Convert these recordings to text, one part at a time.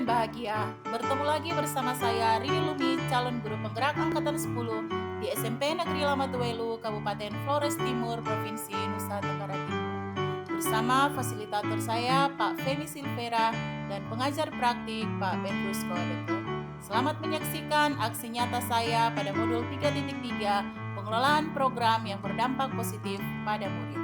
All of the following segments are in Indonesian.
dan bahagia. Bertemu lagi bersama saya Rini Lumi, calon guru penggerak angkatan 10 di SMP Negeri Lamatuelu, Kabupaten Flores Timur, Provinsi Nusa Tenggara Timur. Bersama fasilitator saya Pak Femi Silvera dan pengajar praktik Pak Petrus Koadeto. Selamat menyaksikan aksi nyata saya pada modul 3.3 pengelolaan program yang berdampak positif pada murid.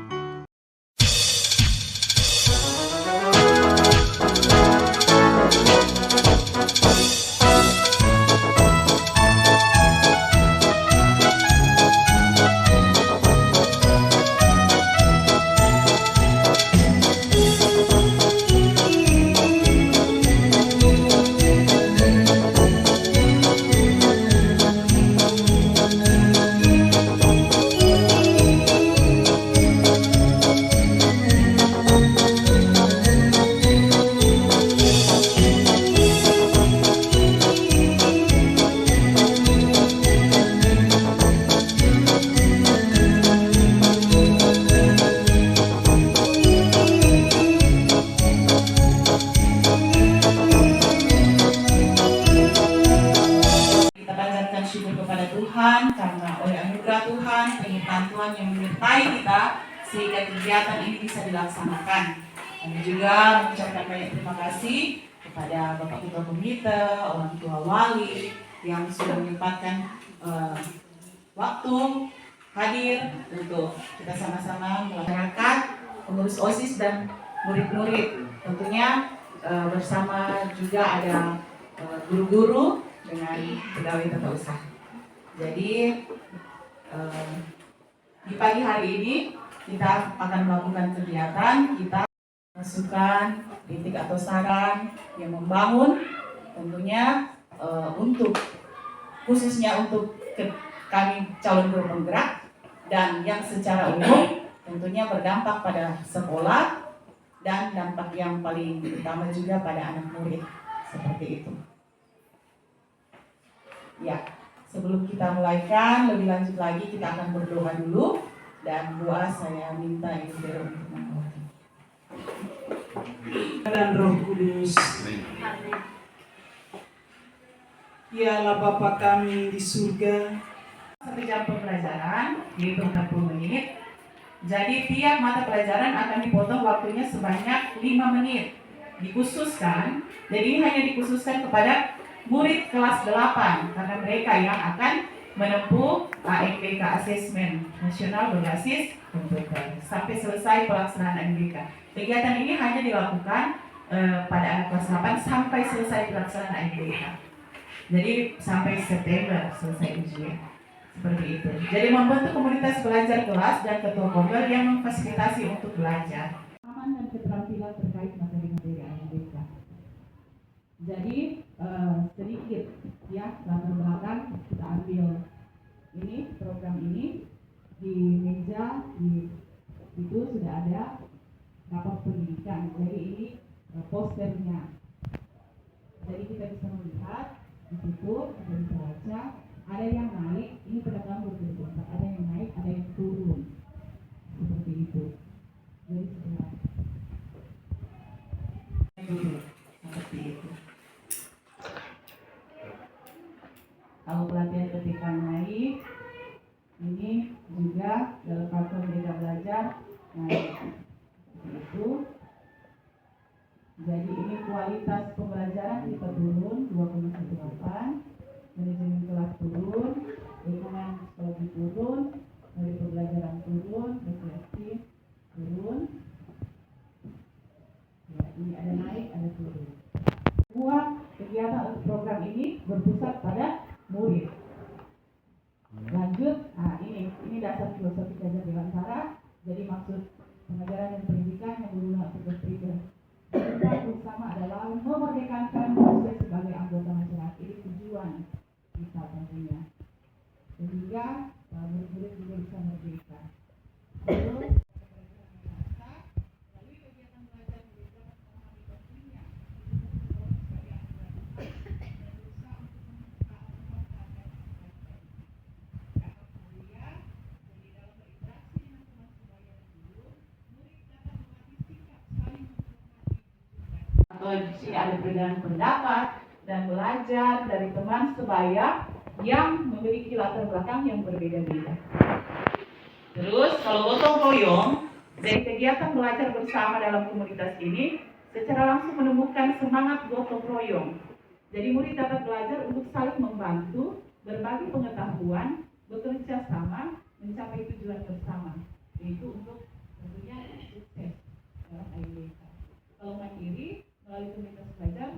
Syukur kepada Tuhan karena oleh anugerah Tuhan, penyertaan Tuhan yang menyertai kita sehingga kegiatan ini bisa dilaksanakan. Kami juga mengucapkan banyak terima kasih kepada Bapak Ketua Komite, orang tua wali yang sudah menyempatkan waktu hadir untuk kita sama-sama masyarakat, pengurus OSIS dan murid-murid. Tentunya bersama juga ada guru-guru dengan pegawai tata usaha. Jadi di pagi hari ini kita akan melakukan kegiatan, kita masukan kritik atau saran yang membangun, tentunya untuk khususnya untuk kami calon guru penggerak dan yang secara umum tentunya berdampak pada sekolah dan dampak yang paling utama juga pada anak murid, seperti itu. Ya, sebelum kita mulaikan lebih lanjut lagi, kita akan berdoa dulu, dan doa saya minta Ibu Vero untuk mengawali. Dan Roh Kudus, Dialah Bapa kami di surga. 1 jam pembelajaran, yaitu 40 menit. Jadi tiap mata pelajaran akan dipotong waktunya sebanyak 5 menit. Dikhususkan, jadi ini hanya dikhususkan kepada murid kelas 8 karena mereka yang akan menempuh ANBK Assessment Nasional berbasis komputer sampai selesai pelaksanaan ANBK. Kegiatan ini hanya dilakukan pada anak kelas 8 sampai selesai pelaksanaan ANBK. Jadi sampai September selesai ujian. Seperti itu. Jadi membentuk komunitas belajar kelas dan ketua komel yang memfasilitasi untuk belajar. Pemahaman dan keterampilan terkait materi-materi ANBK. Jadi sedikit ya latar belakang kita ambil ini program ini di meja itu sudah ada rapor pendidikan. Jadi ini posternya. Jadi kita bisa melihat di situ, kita bisa baca ada yang naik, ini pada tahun 2024, ada yang naik, ada yang turun, seperti itu. Jadi seperti itu. Kalau pelatihan ketika naik, ini juga dalam platform Merdeka Belajar naik, seperti itu. Jadi ini kualitas pembelajaran kita turun 2,18, manajemen kelas turun, lingkungan psikologi turun, dari pembelajaran turun, refleksi turun. Ya, ini ada naik, ada turun. Semua kegiatan atau program ini berpusat pada murid. Lanjut, ini dasar filosofi Cajar Dewantara. Jadi maksud pengajaran dan pendidikan yang berguna untuk berpikir bersama adalah memerdekakan manusia sebagai anggota masyarakat. Ini tujuan kita tentunya, sehingga murid-murid juga bisa merdeka. Terus atau di sini ada perbedaan pendapat dan belajar dari teman sebaya yang memiliki latar belakang yang berbeda-beda. Terus kalau gotong royong, dari kegiatan belajar bersama dalam komunitas ini secara langsung menemukan semangat gotong royong. Jadi murid dapat belajar untuk saling membantu, berbagi pengetahuan, bekerja sama, mencapai tujuan bersama, yaitu untuk tentunya sukses dalam IUBK. Kalau mandiri, melalui komunitas belajar,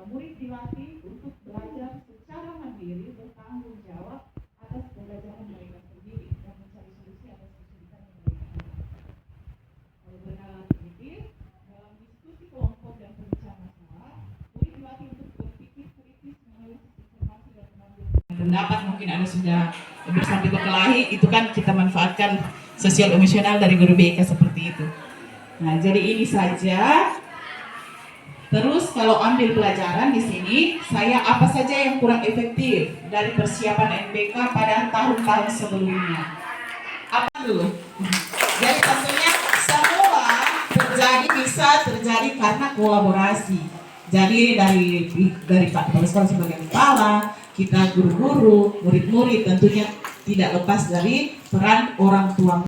murid dilatih untuk belajar secara mandiri, bertanggung jawab atas pembelajaran mereka sendiri dan mencari solusi atas kesulitan yang mereka hadapi. Kalau berkala sedikit, dalam diskusi kelompok dan pemecah masalah, murid dilatih untuk berpikir kritis, menganalisis informasi dan mengambil pendapat. Mungkin ada sudah bersama berkelahi, itu kan kita manfaatkan sosial emosional dari guru BK seperti itu. Nah, jadi ini saja. Terus kalau ambil pelajaran di sini, saya apa saja yang kurang efektif dari persiapan NBK pada tahun-tahun sebelumnya? Apa dulu? Jadi tentunya semua bisa terjadi karena kolaborasi. Jadi dari Pak Kepala Sekolah sebagai kepala, kita guru-guru, murid-murid tentunya tidak lepas dari peran orang tua.